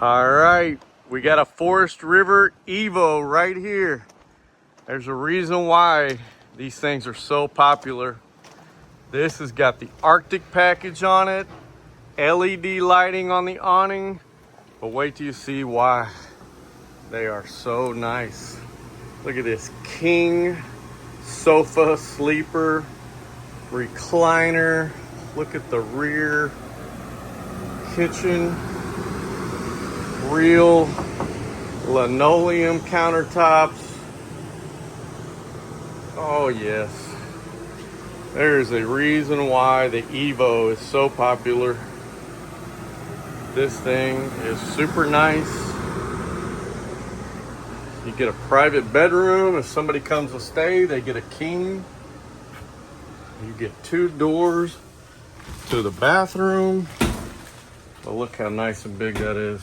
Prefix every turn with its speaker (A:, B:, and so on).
A: All right, we got a Forest River Evo right here. There's a reason why these things are so popular. This has got the Arctic package on it, LED lighting on the awning, but wait till you see why they are so nice. Look at this king sofa, sleeper, recliner. Look at the rear kitchen. Real linoleum countertops. Oh yes, there's a reason why the Evo is so popular. This thing is super nice. You get a private bedroom. If somebody comes to stay, they get a king. You get 2 doors to the bathroom. But look how nice and big that is.